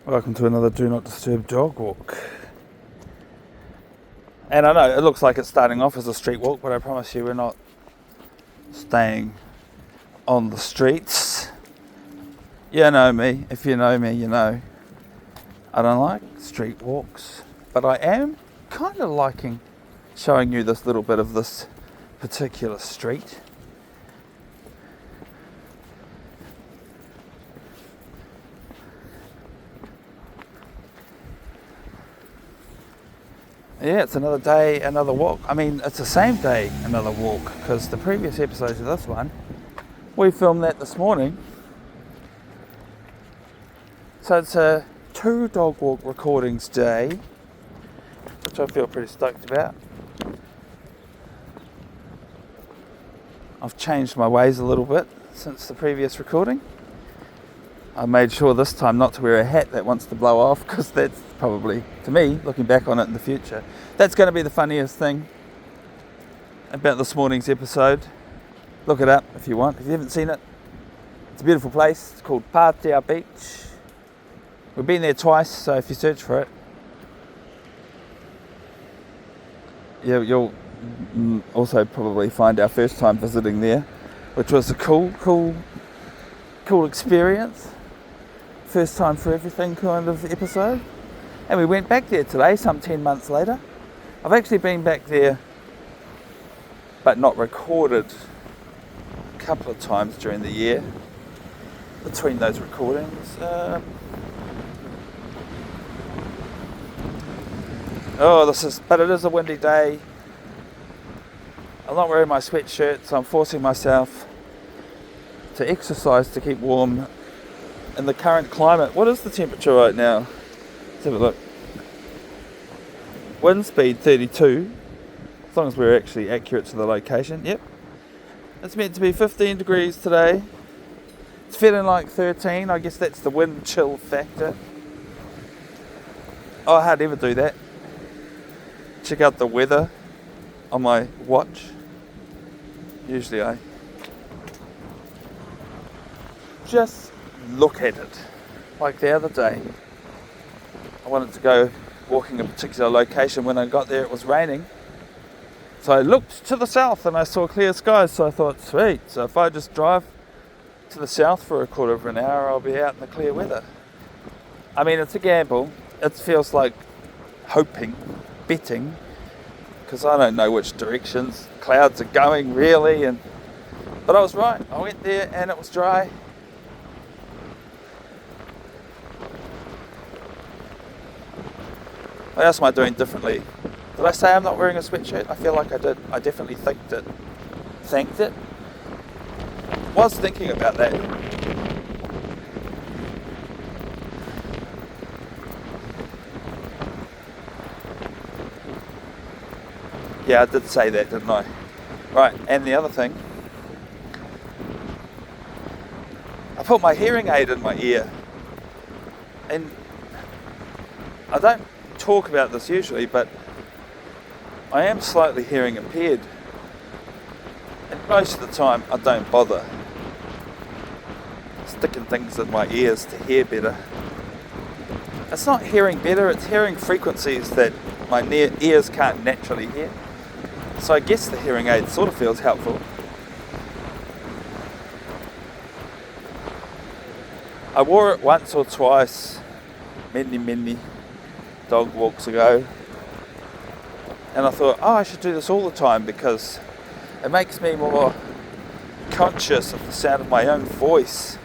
Welcome to another Do Not Disturb dog walk. And I know it looks like it's starting off as a street walk, but I promise you we're not staying on the streets. You know me. If you know me, you know I don't like street walks, but I am kind of liking showing you this little bit of this particular street. Yeah, it's another day, another walk. I mean, it's the same day, another walk, because the previous episodes of this one, we filmed that this morning. So it's a 2 dog walk recordings day, which I feel pretty stoked about. I've changed my ways a little bit since the previous recording. I made sure this time not to wear a hat that wants to blow off, because that's probably, to me, looking back on it in the future, that's going to be the funniest thing about this morning's episode. Look it up if you want. If you haven't seen it, it's a beautiful place. It's called Patea Beach. We've been there twice, so if you search for it, you'll also probably find our first time visiting there, which was a cool experience. First time for everything kind of episode. And we went back there today, some 10 months later. I've actually been back there, but not recorded, a couple of times during the year between those recordings. But it is a windy day. I'm not wearing my sweatshirt, so I'm forcing myself to exercise to keep warm in the current climate. What is the temperature right now? Let's have a look. Wind speed 32, as long as we're actually accurate to the location. Yep. It's meant to be 15 degrees today. It's feeling like 13. I guess that's the wind chill factor. Oh, I hardly ever do that. Check out the weather on my watch. Usually I just look at it. Like the other day, I wanted to go walking a particular location. When I got there it was raining, so I looked to the south and I saw clear skies, so I thought, sweet, so if I just drive to the south for a quarter of an hour I'll be out in the clear weather. I mean, it's a gamble. It feels like hoping, betting, because I don't know which directions clouds are going really, but I was right. I went there and it was dry. What else am I doing differently? Did I say I'm not wearing a sweatshirt? I feel like I did. I definitely thanked it. Was thinking about that. Yeah, I did say that, didn't I? Right, and the other thing, I put my hearing aid in my ear, and I don't talk about this usually, but I am slightly hearing impaired, and most of the time I don't bother sticking things in my ears to hear better. It's not hearing better, it's hearing frequencies that my ears can't naturally hear. So I guess the hearing aid sort of feels helpful. I wore it once or twice many dog walks ago, and I thought, I should do this all the time because it makes me more conscious of the sound of my own voice.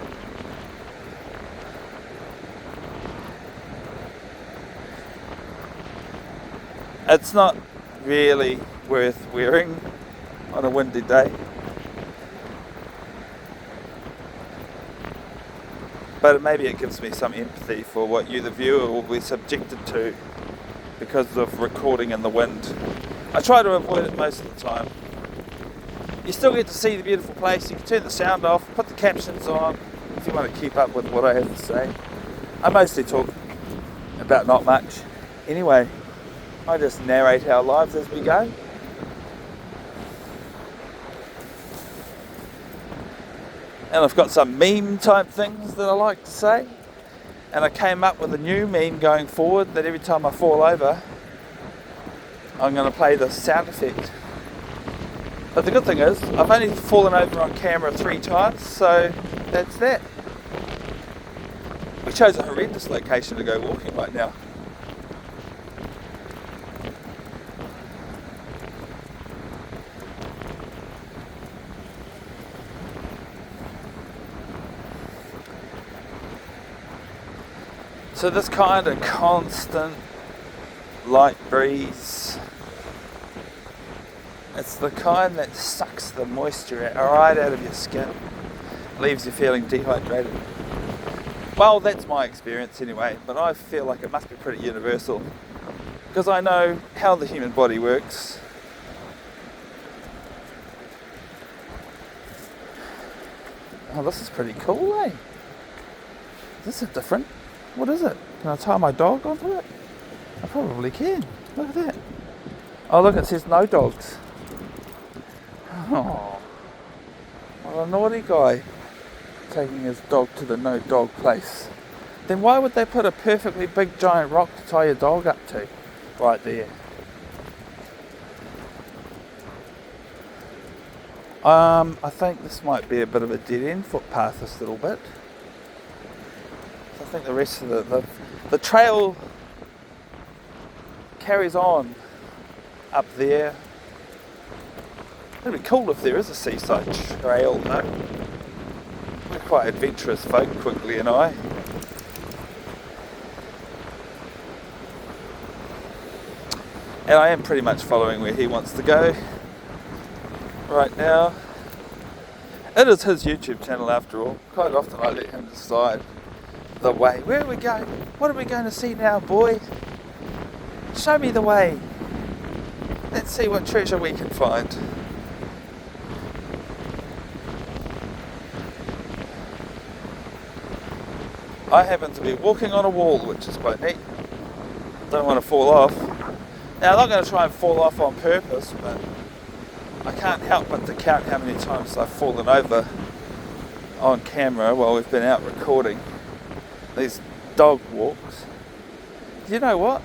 It's not really worth wearing on a windy day, but maybe it gives me some empathy for what you, the viewer, will be subjected to because of recording in the wind. I try to avoid it most of the time. You still get to see the beautiful place. You can turn the sound off, put the captions on if you want to keep up with what I have to say. I mostly talk about not much. Anyway, I just narrate our lives as we go. And I've got some meme type things that I like to say. And I came up with a new meme going forward that every time I fall over, I'm going to play the sound effect. But the good thing is, I've only fallen over on camera 3 times, so that's that. We chose a horrendous location to go walking right now. So this kind of constant light breeze, it's the kind that sucks the moisture right out of your skin, leaves you feeling dehydrated. Well, that's my experience anyway, but I feel like it must be pretty universal because I know how the human body works. Oh, this is pretty cool, eh? This is different. What is it? Can I tie my dog onto it? I probably can. Look at that. Oh, look, it says no dogs. Oh, what a naughty guy, taking his dog to the no dog place. Then why would they put a perfectly big giant rock to tie your dog up to? Right there. I think this might be a bit of a dead end footpath, this little bit. I think the rest of the trail carries on up there. It'd be cool if there is a seaside trail, though. We're quite adventurous folk, Quigley and I. And I am pretty much following where he wants to go right now. It is his YouTube channel after all. Quite often I let him decide the way. Where are we going? What are we going to see now, boy? Show me the way. Let's see what treasure we can find. I happen to be walking on a wall, which is quite neat. Don't want to fall off. Now, I'm not going to try and fall off on purpose, but I can't help but to count how many times I've fallen over on camera while we've been out recording these dog walks. You know what?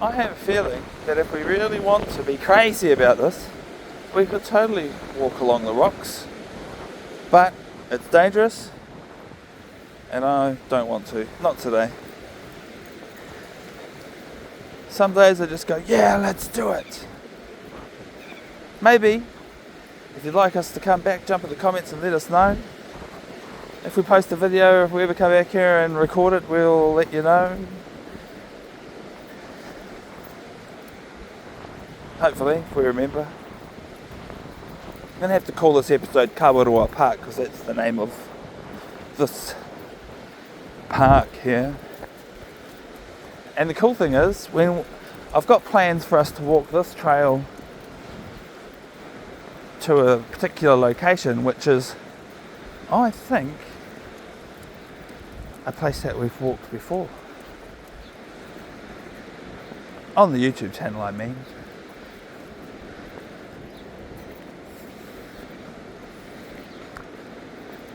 I have a feeling that if we really want to be crazy about this, we could totally walk along the rocks. But it's dangerous, and I don't want to. Not today. Some days I just go, yeah, let's do it. Maybe, if you'd like us to come back, jump in the comments and let us know. If we post a video, if we ever come back here and record it, we'll let you know. Hopefully, if we remember. I'm going to have to call this episode Kawaroa Park because that's the name of this park here. And the cool thing is, when I've got plans for us to walk this trail to a particular location, which is, I think, a place that we've walked before. On the YouTube channel, I mean.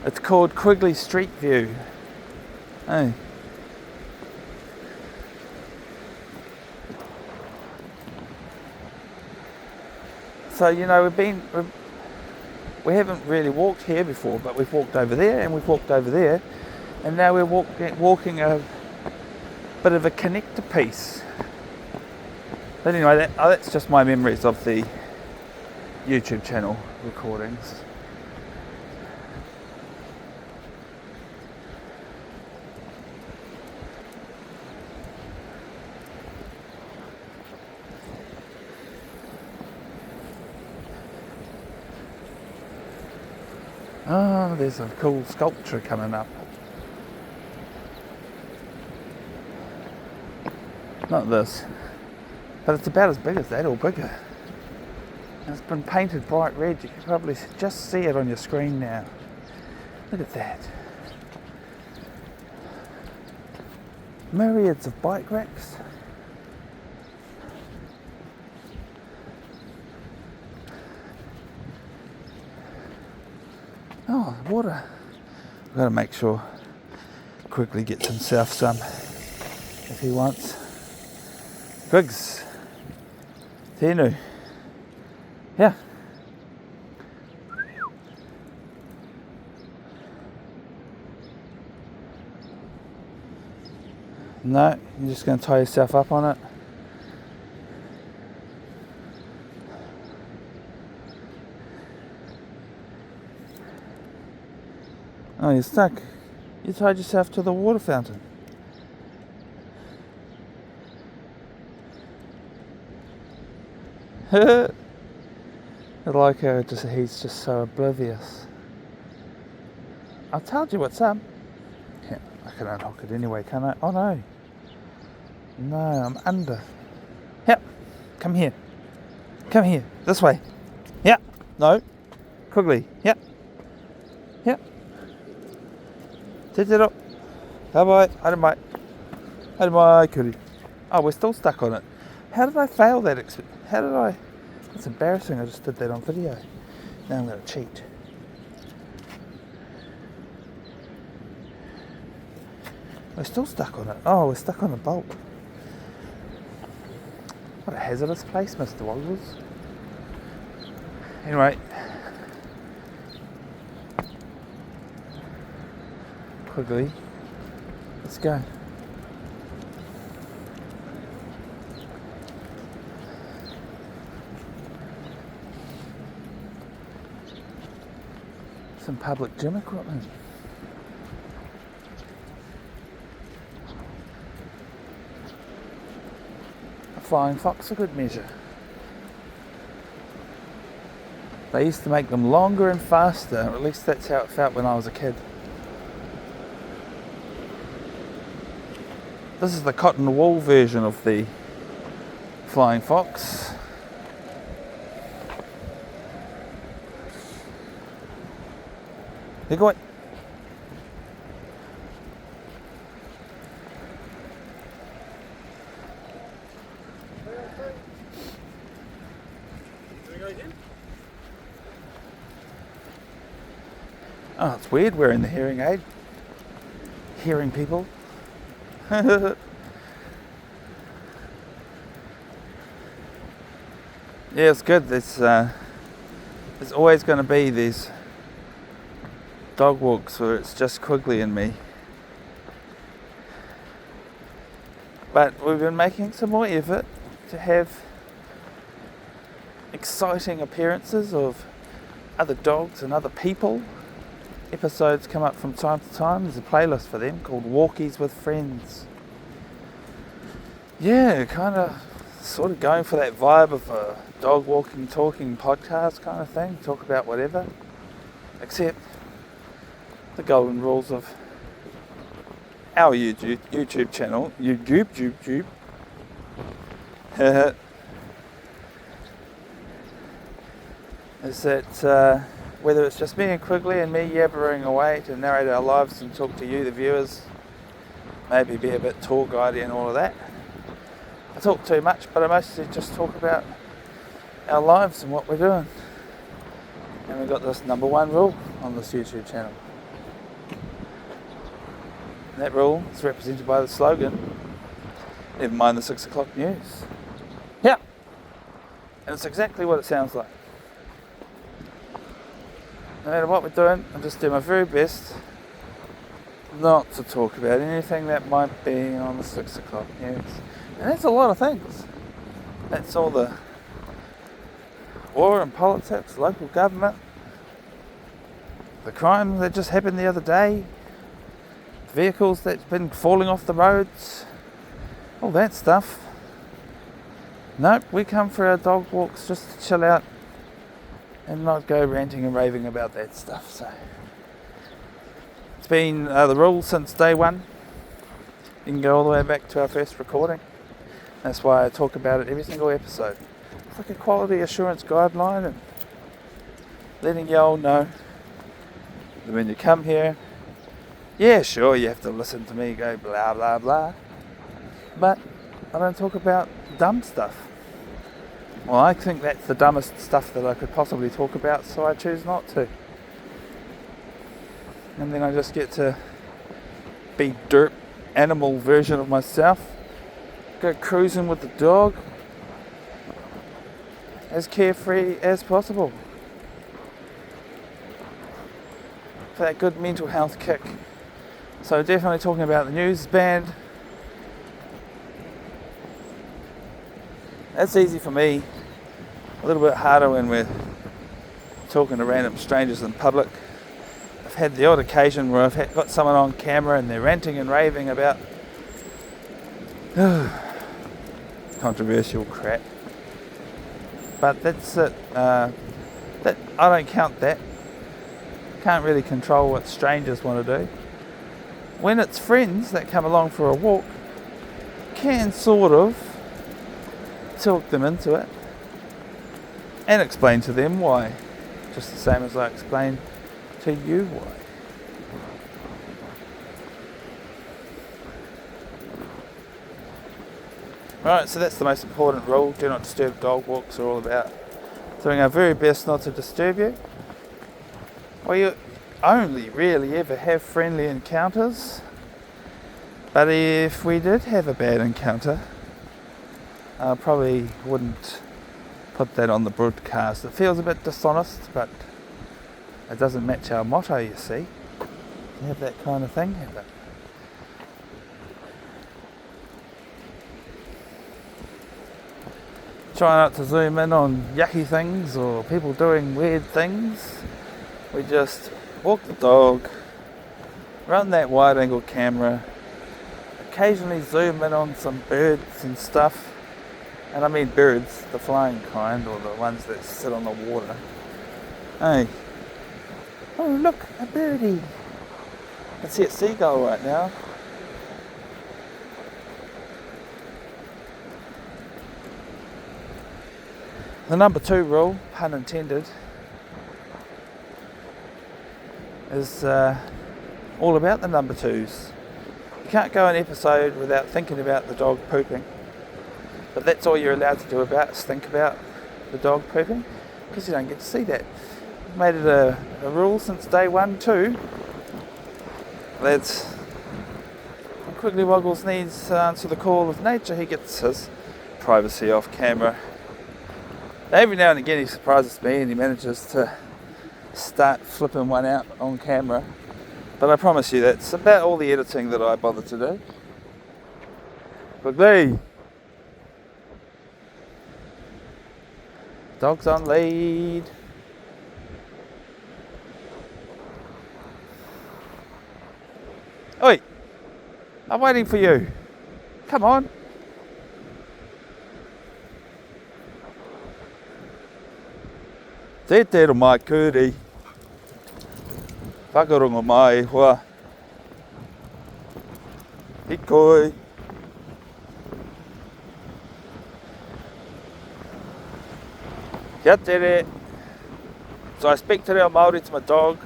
It's called Quigley Street View. Hey. So, you know, we haven't really walked here before, but we've walked over there and we've walked over there, and now we're walking a bit of a connector piece. But anyway, that's just my memories of the YouTube channel recordings. Oh, there's a cool sculpture coming up. Not this, but it's about as big as that or bigger. And it's been painted bright red. You can probably just see it on your screen now. Look at that. Myriads of bike racks. Oh, water. I've got to make sure Quigley gets himself some if he wants. Griggs. Tēnu. Yeah. No, you're just going to tie yourself up on it. Oh, you're stuck. You tied yourself to the water fountain. I like how he's just so oblivious. I told you what's up. Yeah, I can unhook it anyway, can't I? Oh no. No, I'm under. Yep. Come here. Come here. This way. Yep. No. Quigley. Yep. Yep. Take it up. Bye-bye. Bye-bye, Quigley. Oh, we're still stuck on it. How did I fail that? How did I? That's embarrassing. I just did that on video. Now I'm going to cheat. We're still stuck on it. Oh, we're stuck on the bolt. What a hazardous place, Mr. Woggles. Anyway. Quigley. Let's go. Some public gym equipment. A flying fox, a good measure. They used to make them longer and faster, or at least that's how it felt when I was a kid. This is the cotton wool version of the flying fox. Here go. Oh, it's weird wearing the hearing aid. Hearing people. Yeah, it's good. There's always going to be these dog walks where it's just Quigley and me. But we've been making some more effort to have exciting appearances of other dogs and other people. Episodes come up from time to time. There's a playlist for them called Walkies with Friends. Yeah, kind of sort of going for that vibe of a dog walking, talking podcast kind of thing. Talk about whatever. Except the golden rules of our YouTube channel. YouTube. Is that whether it's just me and Quigley and me yabbering away to narrate our lives and talk to you, the viewers, maybe be a bit tour guidey and all of that. I talk too much, but I mostly just talk about our lives and what we're doing. And we've got this number one rule on this YouTube channel. And that rule is represented by the slogan, never mind the 6 o'clock news. Yeah, and it's exactly what it sounds like. No matter what we're doing, I just do my very best not to talk about anything that might be on the 6 o'clock news. And that's a lot of things. That's all the war and politics, local government, the crime that just happened the other day, vehicles that's been falling off the roads, all that stuff. Nope, we come for our dog walks just to chill out and not go ranting and raving about that stuff. So it's been the rule since day one. You can go all the way back to our first recording. That's why I talk about it every single episode. It's like a quality assurance guideline and letting you all know that when you come here, yeah, sure, you have to listen to me go blah blah blah, but I don't talk about dumb stuff. Well, I think that's the dumbest stuff that I could possibly talk about, so I choose not to. And then I just get to happy dirt animal version of myself. Go cruising with the dog, as carefree as possible, for that good mental health kick. So definitely talking about the news band. That's easy for me, a little bit harder when we're talking to random strangers in public. I've had the odd occasion where I've got someone on camera and they're ranting and raving about controversial crap. But that's it. That I don't count that. Can't really control what strangers want to do. When it's friends that come along for a walk, can sort of talk them into it and explain to them why. Just the same as I explain to you why. Right, so that's the most important rule. Do not disturb. Dog walks are all about doing our very best not to disturb you. We only really ever have friendly encounters, but if we did have a bad encounter, I probably wouldn't put that on the broadcast. It feels a bit dishonest, but it doesn't match our motto, you see. You have that kind of thing, but try not to zoom in on yucky things or people doing weird things. We just walk the dog, run that wide angle camera, occasionally zoom in on some birds and stuff. And I mean birds, the flying kind, or the ones that sit on the water. Hey. Oh look, a birdie. I can see a seagull right now. The number 2 rule, pun intended, is all about the number 2s. You can't go an episode without thinking about the dog pooping. But that's all you're allowed to do about is think about the dog pooping, because you don't get to see that. I've made it a rule since day 1 too. Lads, when Quigley Woggles needs to answer the call of nature, he gets his privacy off camera. Every now and again he surprises me and he manages to start flipping one out on camera. But I promise you that's about all the editing that I bother to do. Quigley! Dog's on lead. Oi! I'm waiting for you. Come on. Te tero mai kuri. Whakarongo mai hoa. Hikoi. Kia tere. So I speak te reo Māori to my dog.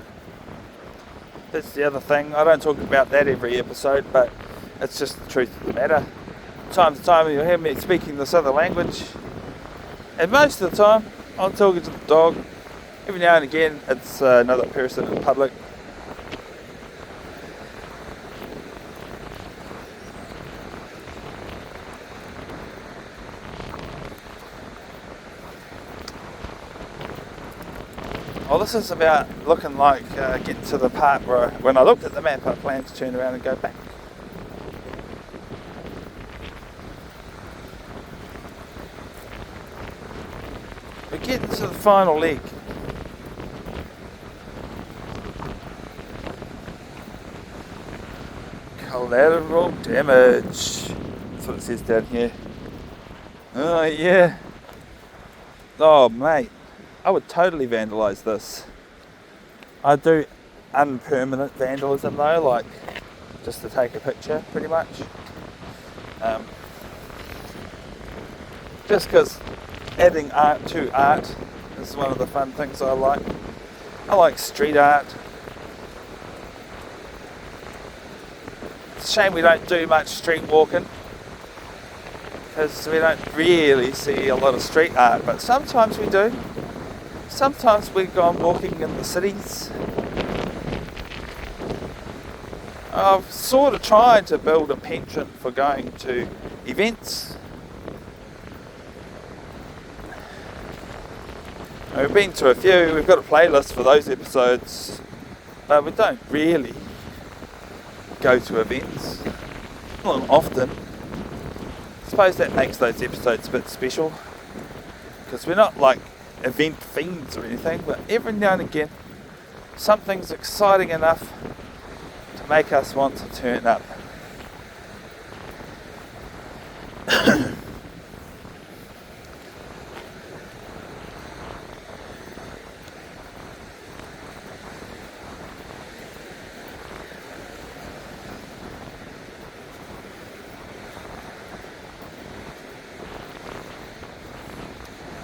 That's the other thing. I don't talk about that every episode, but it's just the truth of the matter. Time to time you'll hear me speaking this other language. And most of the time I'm talking to the dog. Every now and again it's another person in public. Well, this is about looking like getting to the part where when I looked at the map I planned to turn around and go back. We're getting to the final leg. Collateral damage. That's what it says down here. Oh yeah. Oh mate. I would totally vandalise this. I do unpermanent vandalism though, like just to take a picture pretty much. Just because adding art to art is one of the fun things I like. I like street art. It's a shame we don't do much street walking, because we don't really see a lot of street art, but sometimes we do. Sometimes we go on walking in the cities. I've sort of tried to build a penchant for going to events. We've been to a few, we've got a playlist for those episodes, but we don't really go to events. Not often. I suppose that makes those episodes a bit special, because we're not like event fiends or anything, but every now and again something's exciting enough to make us want to turn up.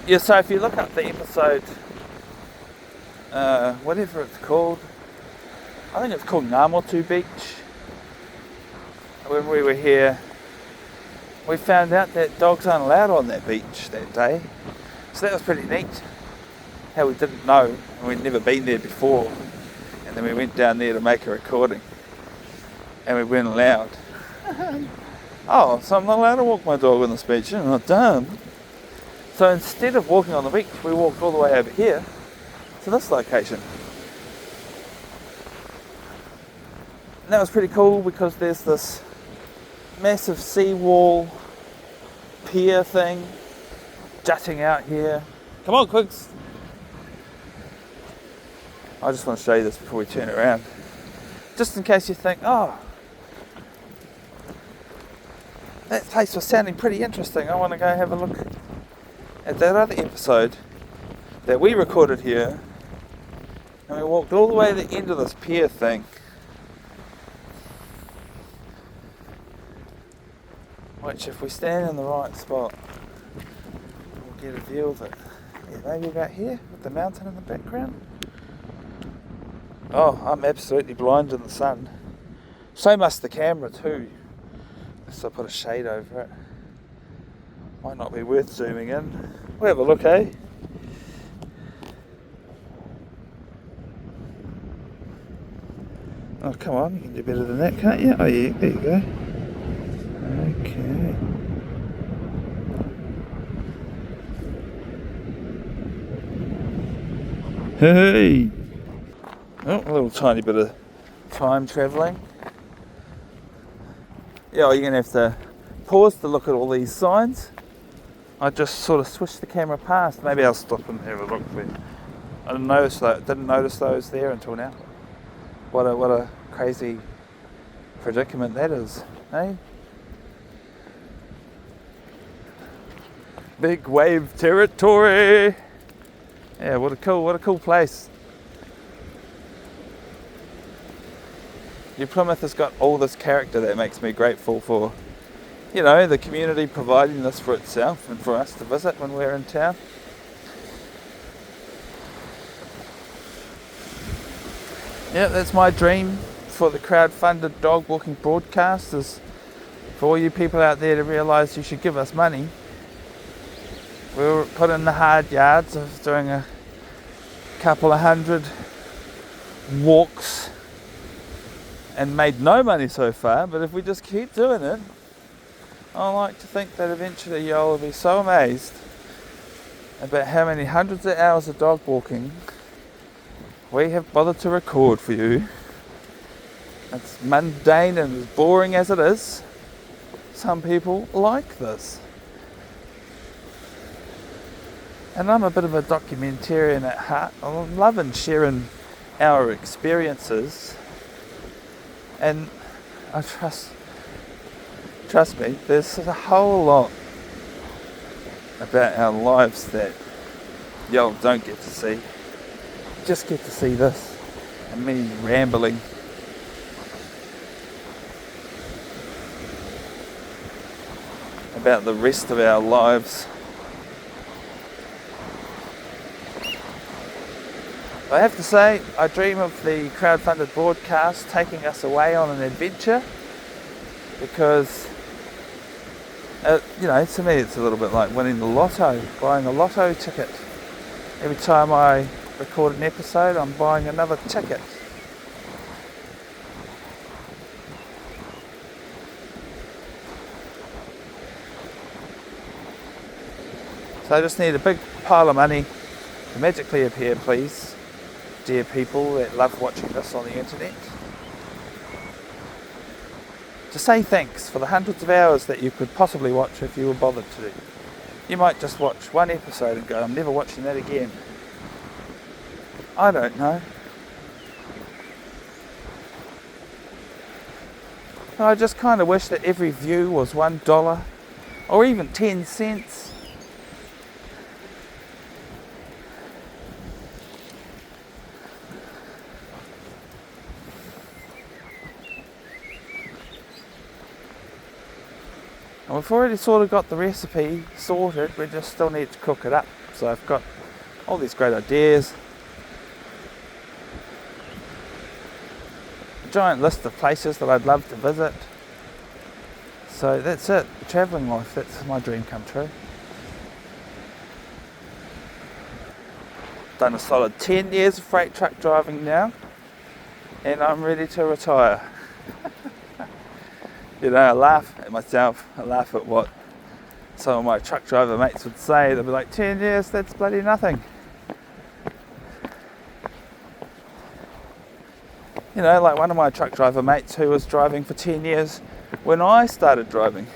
Yeah, so if you look up the episode, whatever it's called, I think it's called Ngamotu Beach. When we were here, we found out that dogs aren't allowed on that beach that day. So that was pretty neat. How we didn't know, and we'd never been there before. And then we went down there to make a recording, and we weren't allowed. Oh, so I'm not allowed to walk my dog on this beach? I'm not dumb. So instead of walking on the beach, we walked all the way over here to this location. And that was pretty cool because there's this massive seawall pier thing jutting out here. Come on, Quigs. I just want to show you this before we turn around. Just in case you think, oh, that place was sounding pretty interesting. I want to go have a look at that other episode that we recorded here, and we walked all the way to the end of this pier thing, which if we stand in the right spot we'll get a view of it. Yeah, maybe about here with the mountain in the background. Oh, I'm absolutely blind in the sun. So must the camera too, so I put a shade over it. Might not be worth zooming in. We'll have a look, eh? Oh, come on, you can do better than that, can't you? Oh, yeah, there you go. Okay. Hey! Oh, a little tiny bit of time travelling. Yeah, well, you're going to have to pause to look at all these signs. I just sort of switched the camera past. Maybe I'll stop and have a look there. I didn't notice those there until now. What a crazy predicament that is, eh? Big wave territory. Yeah, what a cool place. New Plymouth has got all this character that makes me grateful for, you know, the community providing this for itself and for us to visit when we're in town. Yeah, that's my dream for the crowd-funded dog walking broadcast, is for all you people out there to realise you should give us money. We'll put in the hard yards of doing a couple of hundred walks and made no money so far, but if we just keep doing it, I like to think that eventually y'all will be so amazed about how many hundreds of hours of dog walking we have bothered to record for you. It's mundane and as boring as it is, some people like this. And I'm a bit of a documentarian at heart. I'm loving sharing our experiences, and I trust me, there's a whole lot about our lives that y'all don't get to see. Just get to see this and me rambling. About the rest of our lives. I have to say, I dream of the crowd-funded broadcast taking us away on an adventure, because you know, to me it's a little bit like winning the lotto, buying a lotto ticket. Every time I record an episode, I'm buying another ticket. So I just need a big pile of money to magically appear, please, dear people that love watching this on the internet, to say thanks for the hundreds of hours that you could possibly watch if you were bothered to. You might just watch one episode and go, I'm never watching that again. I don't know. I just kind of wish that every view was $1 or even 10 cents. And we've already sort of got the recipe sorted, we just still need to cook it up. So I've got all these great ideas. A giant list of places that I'd love to visit. So that's it, travelling life, that's my dream come true. Done a solid 10 years of freight truck driving now, and I'm ready to retire. You know, I laugh at myself, I laugh at what some of my truck driver mates would say. They'd be like, 10 years, that's bloody nothing. You know, like one of my truck driver mates who was driving for 10 years when I started driving.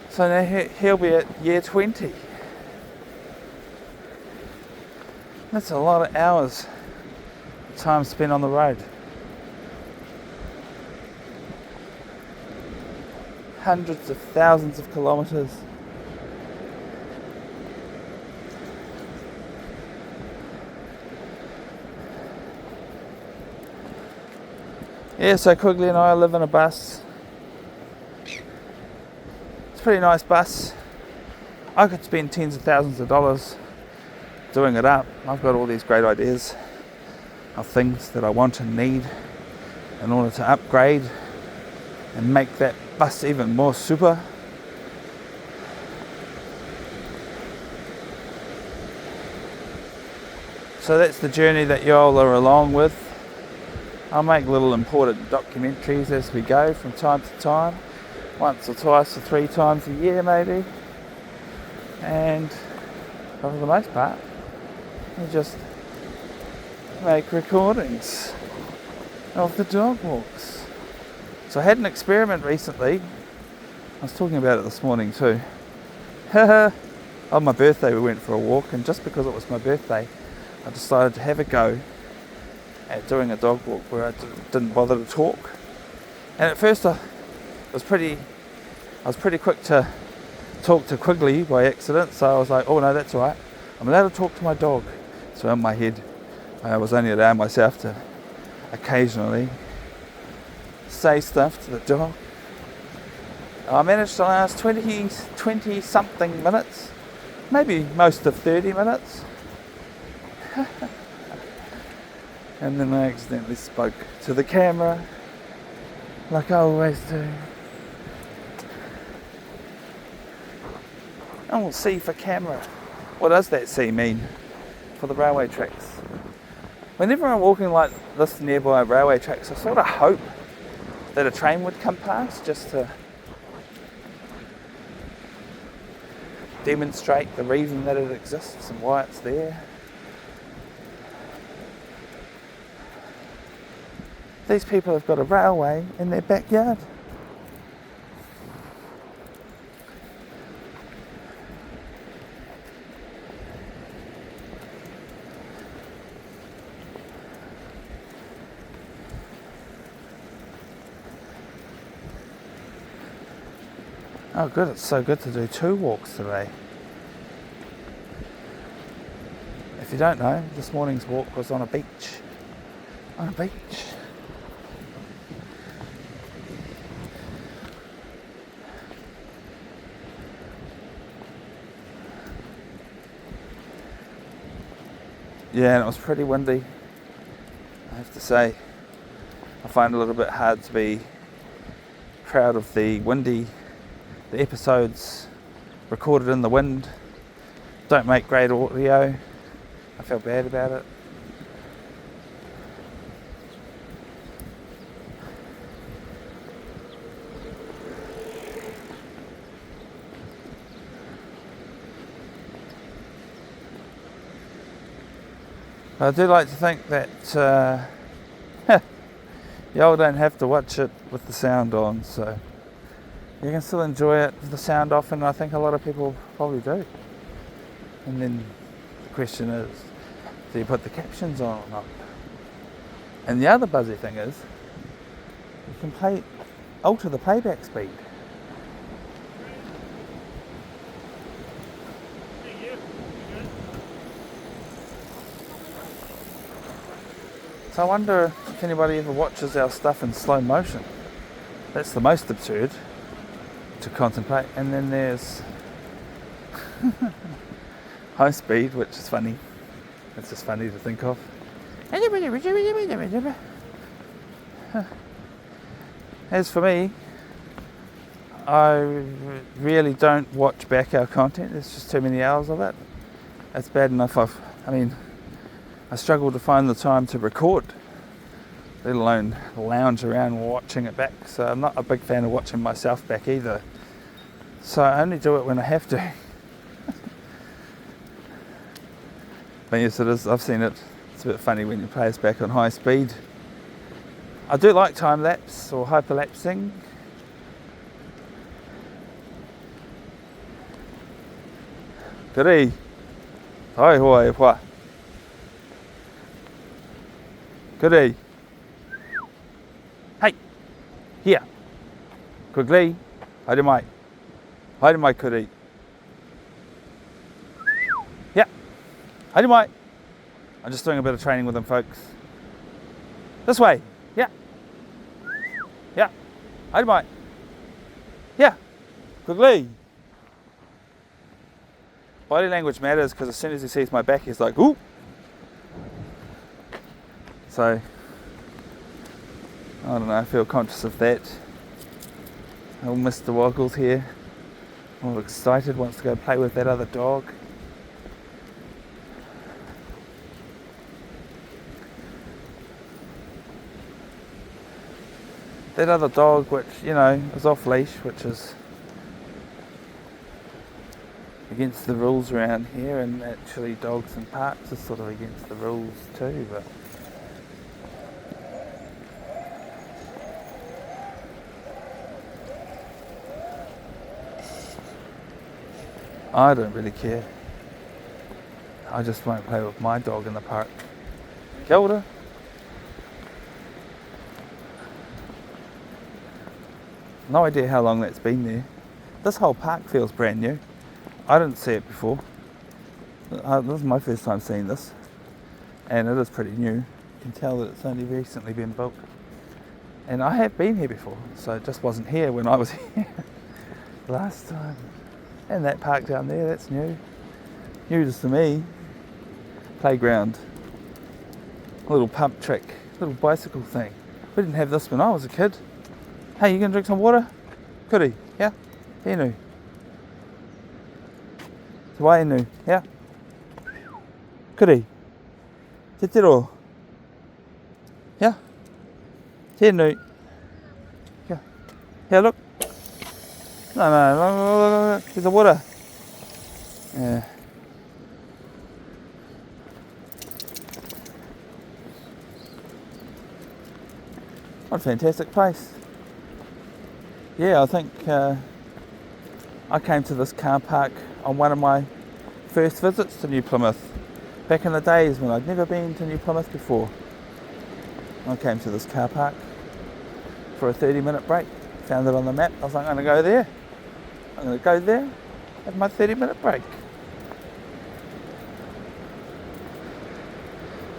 So now he'll be at year 20. That's a lot of hours, time spent on the road. Hundreds of thousands of kilometres. Yeah, so Quigley and I live in a bus. It's a pretty nice bus. I could spend tens of thousands of dollars doing it up. I've got all these great ideas of things that I want and need in order to upgrade and make that bus even more super. So that's the journey that y'all are along with. I'll make little important documentaries as we go from time to time, once or twice or 3 times a year maybe, and for the most part I just make recordings of the dog walks. So I had an experiment recently. I was talking about it this morning too. On my birthday we went for a walk, and just because it was my birthday I decided to have a go at doing a dog walk where I didn't bother to talk. And at first I was pretty quick to talk to Quigley by accident, so I was like, oh no, that's all right, I'm allowed to talk to my dog. So in my head I was only allowing myself to occasionally say stuff to the dog. I managed to last 20 something minutes, maybe most of 30 minutes. And then I accidentally spoke to the camera, like I always do. And we'll C for camera. What does that C mean for the railway tracks? Whenever I'm walking like this nearby railway tracks, I sort of hope that a train would come past just to demonstrate the reason that it exists and why it's there. These people have got a railway in their backyard. Oh good, it's so good to do 2 walks today. If you don't know, this morning's walk was on a beach. On a beach. Yeah, and it was pretty windy, I have to say. I find it a little bit hard to be proud of the episodes recorded in the wind. Don't make great audio. I feel bad about it. But I do like to think that y'all don't have to watch it with the sound on, so you can still enjoy it with the sound off, and I think a lot of people probably do. And then the question is, do you put the captions on or not? And the other buzzy thing is, you can alter the playback speed. So I wonder if anybody ever watches our stuff in slow motion. That's the most absurd to contemplate. And then there's high speed, which is funny. It's just funny to think of. As for me, I really don't watch back our content. There's just too many hours of it. It's bad enough I struggle to find the time to record, let alone lounge around watching it back. So I'm not a big fan of watching myself back either. So I only do it when I have to. But yes, it is. I've seen it. It's a bit funny when you play us back on high speed. I do like time lapse or hyperlapsing. Kiri. Hoi hoi hoi. Quigley. Hey, here. Quigley. Haere mai. Haere mai, Quigley. Yeah. Haere mai. I'm just doing a bit of training with them, folks. This way. Yeah. Yeah. Haere mai. Yeah. Quigley. Body language matters because as soon as he sees my back, he's like, ooh. So, I don't know, I feel conscious of that. Old Mr. Woggles here, all excited, wants to go play with that other dog. That other dog, which, you know, is off leash, which is against the rules around here, and actually dogs in parks are sort of against the rules too, but I don't really care. I just won't play with my dog in the park. Kia ora. No idea how long that's been there. This whole park feels brand new. I didn't see it before. This is my first time seeing this. And it is pretty new. You can tell that it's only recently been built. And I have been here before, so it just wasn't here when I was here last time. And that park down there, that's new. New just to me. Playground. A little pump track, little bicycle thing. We didn't have this when I was a kid. Hey, you gonna drink some water? Kuri, yeah? Tēnu. Te waenu, yeah? Kuri. Te tiro. Yeah? Tēnu. Yeah. Yeah, look. No, there's the water. Yeah. What a fantastic place. Yeah, I think I came to this car park on one of my first visits to New Plymouth. Back in the days when I'd never been to New Plymouth before. I came to this car park for a 30-minute break. Found it on the map. I was like, I'm going to go there. I'm going to go there, have my 30-minute break.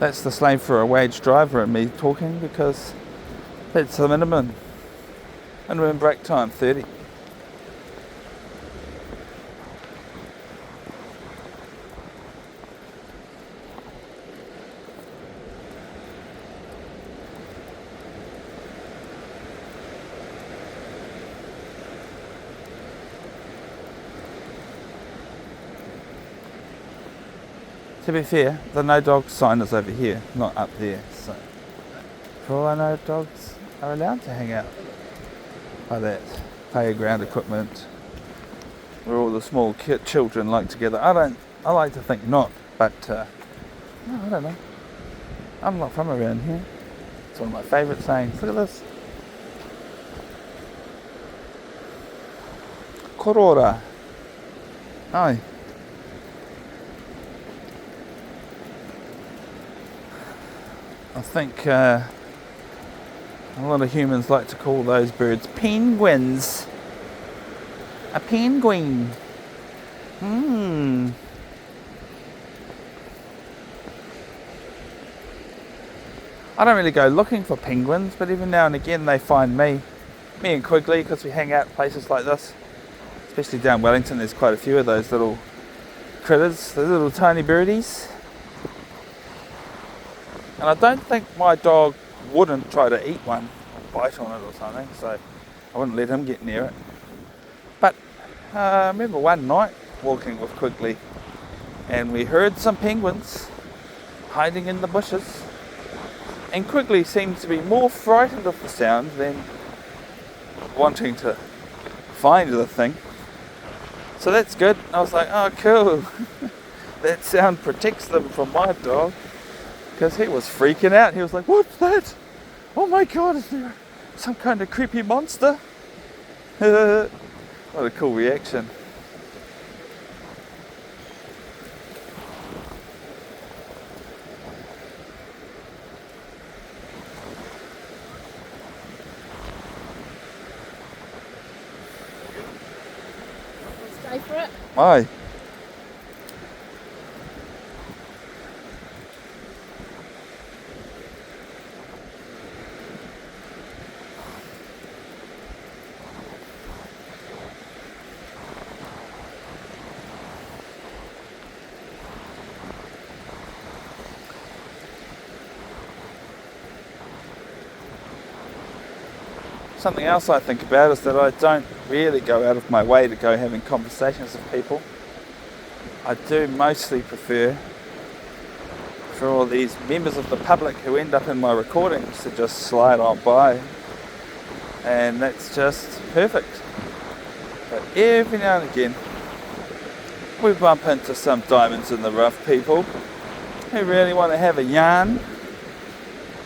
That's the slave for a wage driver and me talking, because that's the minimum. Minimum break time, 30. To be fair, the no dog sign is over here, not up there. So, for all I know, dogs are allowed to hang out by that playground equipment where all the small children like together. I like to think not, but no, I don't know. I'm not from around here. It's one of my favourite sayings. Look at this. Kawaroa. Aye. I think a lot of humans like to call those birds penguins. A penguin. I don't really go looking for penguins, but even now and again they find me. Me and Quigley, because we hang out at places like this. Especially down Wellington, there's quite a few of those little critters, the little tiny birdies. And I don't think my dog wouldn't try to eat one or bite on it or something, so I wouldn't let him get near it. But I remember one night walking with Quigley and we heard some penguins hiding in the bushes, and Quigley seemed to be more frightened of the sound than wanting to find the thing. So that's good. I was like, oh cool, that sound protects them from my dog, because he was freaking out. He was like, what's that? Oh my god, is there some kind of creepy monster? What a cool reaction. Stay for it. Aye. Something else I think about is that I don't really go out of my way to go having conversations with people. I do mostly prefer for all these members of the public who end up in my recordings to just slide on by, and that's just perfect. But every now and again we bump into some diamonds in the rough people who really want to have a yarn,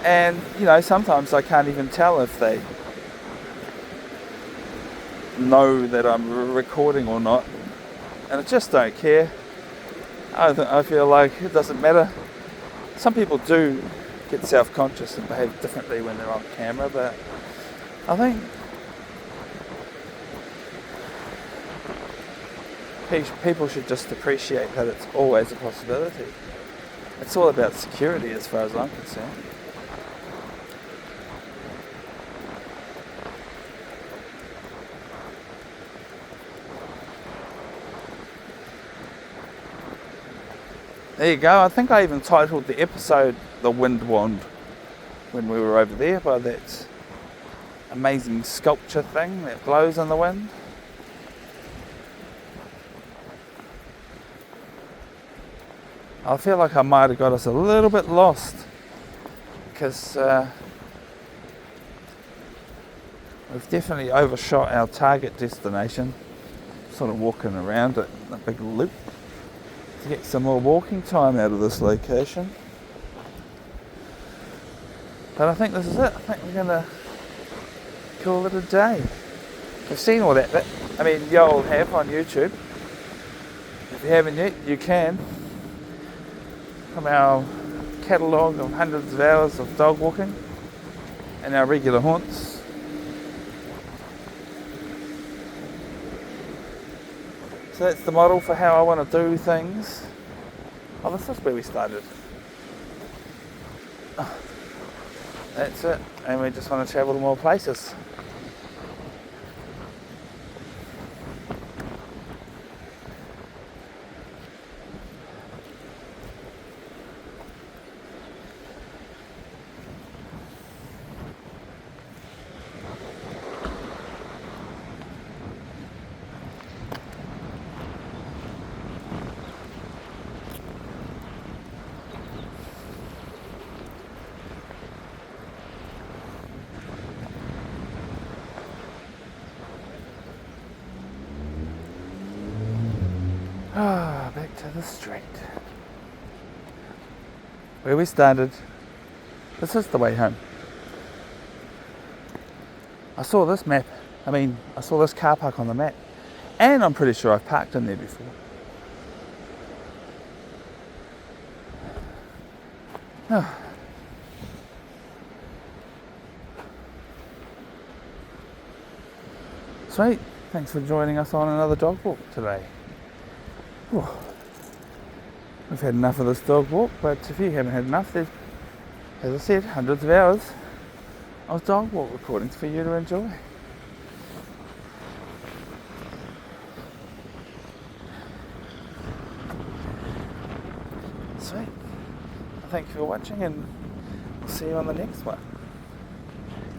and you know, sometimes I can't even tell if they know that I'm recording or not, and I just don't care. I feel like it doesn't matter. Some people do get self-conscious and behave differently when they're on camera, but I think people should just appreciate that it's always a possibility. It's all about security as far as I'm concerned. There you go. I think I even titled the episode The Wind Wand when we were over there by that amazing sculpture thing that blows in the wind. I feel like I might have got us a little bit lost, because we've definitely overshot our target destination, sort of walking around it in a big loop to get some more walking time out of this location. But I think this is it. I think we're going to call it a day. I've seen all that. I mean, you'll have on YouTube. If you haven't yet, you can. From our catalogue of hundreds of hours of dog walking and our regular haunts. So that's the model for how I want to do things. Oh, this is where we started. That's it. And we just want to travel to more places. Back to the street where we started This is the way home. I saw this map. I saw this car park on the map. And I'm pretty sure I've parked in there before. Oh. Sweet. Thanks for joining us on another dog walk today. Whew. We've had enough of this dog walk, but if you haven't had enough, there's, as I said, hundreds of hours of dog walk recordings for you to enjoy. Sweet. Thank you for watching, and see you on the next one.